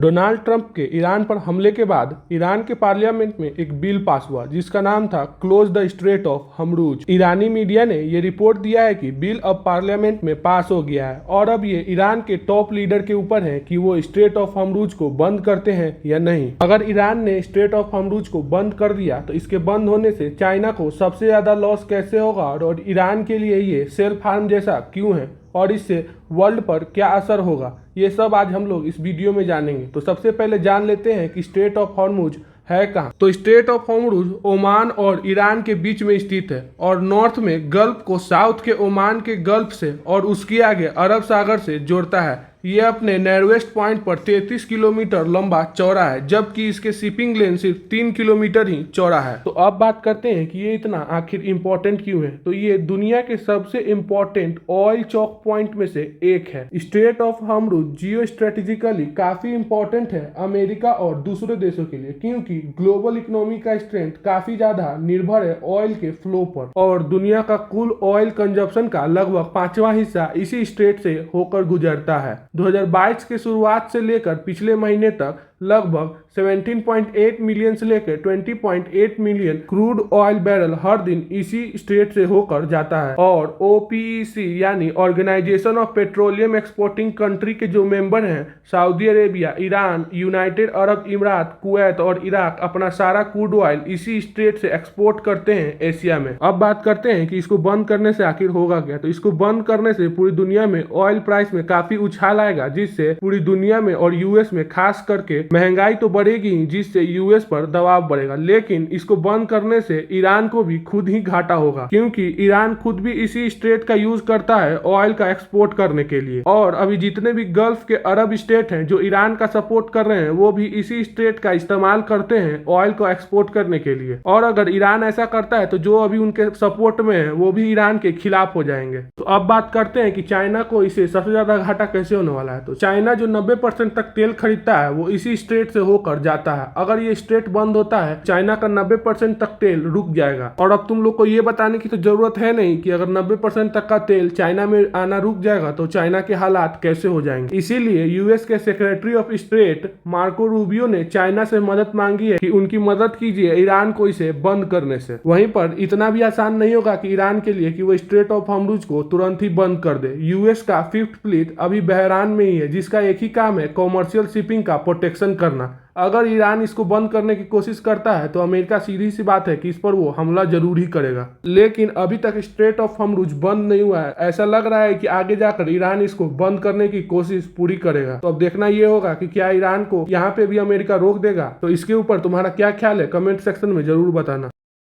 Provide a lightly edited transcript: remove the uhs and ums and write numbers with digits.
Donald Trump के Iran पर हमले के बाद ईरान के पार्लियामेंट में एक बिल पास हुआ जिसका नाम था close the straight of Hormuz. Irani media ने ये रिपोर्ट दिया है कि बिल अब पार्लियामेंट में पास हो गया है और अब ये ईरान के टॉप लीडर के ऊपर है कि वो स्ट्रेट ऑफ हॉर्मुज को बंद करते हैं या नहीं। अगर ईरान ने स्ट्रेट ऑफ हॉर्मुज को बंद कर दिया तो इसके बंद होने से चाइना को सबसे ज्यादा लॉस कैसे होगा और ईरान के लिए ये सेल्फ हार्म जैसा क्यों है और इससे वर्ल्ड पर क्या असर होगा, ये सब आज हम लोग इस वीडियो में जानेंगे। तो सबसे पहले जान लेते हैं कि स्ट्रेट ऑफ हॉर्मुज है कहाँ। तो स्ट्रेट ऑफ हॉर्मुज ओमान और ईरान के बीच में स्थित है और नॉर्थ में गल्फ को साउथ के ओमान के गल्फ से और उसके आगे अरब सागर से जोड़ता है। ये अपने नैरोवेस्ट पॉइंट पर 33 किलोमीटर लंबा चौड़ा है, जबकि इसके शिपिंग लेन सिर्फ 3 किलोमीटर ही चौड़ा है। तो अब बात करते हैं कि ये इतना आखिर इम्पोर्टेंट क्यों है। तो ये दुनिया के सबसे इम्पोर्टेंट ऑयल चौक पॉइंट में से एक है। Straight of Hormuz Jio strategically काफी इम्पोर्टेंट है अमेरिका और दूसरे देशों के लिए, क्योंकि ग्लोबल इकोनॉमी का स्ट्रेंथ काफी ज्यादा निर्भर है ऑयल के फ्लो पर और दुनिया का कुल ऑयल कंजप्शन का लगभग 5वां हिस्सा इसी स्ट्रेट से होकर गुजरता है। 2022 के शुरुआत से लेकर पिछले महीने तक लगभग 17.8 मिलियन से लेकर 20.8 मिलियन क्रूड ऑयल बैरल हर दिन इसी स्ट्रेट से होकर जाता है। और OPEC यानी organisation of petroleum exporting country के जो मेंबर हैं Saudi Arabia, Iran, United Arab Emirates, Kuwait और इराक अपना सारा क्रूड ऑयल इसी स्ट्रेट से एक्सपोर्ट करते हैं एशिया में। अब बात करते हैं कि इसको बंद करने से आखिर होगा क्या। तो इसको बंद करने से पूरी दुनिया में ऑयल प्राइस में काफी उछाल आएगा, जिससे पूरी दुनिया में और यूएस में खास करके महंगाई तो बढ़ेगी, जिससे यूएस पर दबाव बढ़ेगा। लेकिन इसको बंद करने से ईरान को भी खुद ही घाटा होगा, क्योंकि ईरान खुद भी इसी स्ट्रेट का यूज करता है ऑयल का एक्सपोर्ट करने के लिए। और अभी जितने भी गल्फ के अरब स्टेट हैं जो ईरान का सपोर्ट कर रहे हैं, वो भी इसी स्ट्रेट का इस्तेमाल करते हैं ऑयल को एक्सपोर्ट करने के लिए। और अगर ईरान ऐसा करता है तो जो अभी उनके सपोर्ट में है वो भी ईरान के खिलाफ हो जाएंगे। तो अब बात करते हैं कि चाइना को इसे सबसे ज्यादा घाटा कैसे होने वाला है। तो चाइना जो 90% तक तेल खरीदता है वो इसी स्ट्रेट से होकर जाता है। अगर ये स्ट्रेट बंद होता है चाइना का 90% तक तेल रुक जाएगा। और अब तुम लोग को ये बताने की तो जरूरत है नहीं कि अगर 90% तक का तेल चाइना में आना रुक जाएगा तो चाइना के हालात कैसे हो जाएंगे। इसीलिए यूएस के secretary of state Marco Rubio ने चाइना से मदद मांगी है कि उनकी मदद कीजिए ईरान को इसे बंद करने से। वहीं पर इतना भी आसान नहीं होगा कि ईरान के लिए कि वो स्ट्रेट ऑफ हॉर्मुज को तुरंत ही बंद कर दे। यूएस का 5th फ्लीट अभी बहरान में ही है, जिसका एक ही काम है कॉमर्शियल शिपिंग का प्रोटेक्शन करना। अगर ईरान इसको बंद करने की कोशिश करता है तो अमेरिका सीधी सी बात है कि इस पर वो हमला जरूर ही करेगा। लेकिन अभी तक स्ट्रेट ऑफ हॉर्मुज बंद नहीं हुआ है। ऐसा लग रहा है कि आगे जाकर ईरान इसको बंद करने की कोशिश पूरी करेगा। तो अब देखना ये होगा कि क्या ईरान को यहाँ पे भी अमेरिका रोक देगा। तो इसके ऊपर तुम्हारा क्या ख्याल है, कमेंट सेक्शन में जरूर बताना।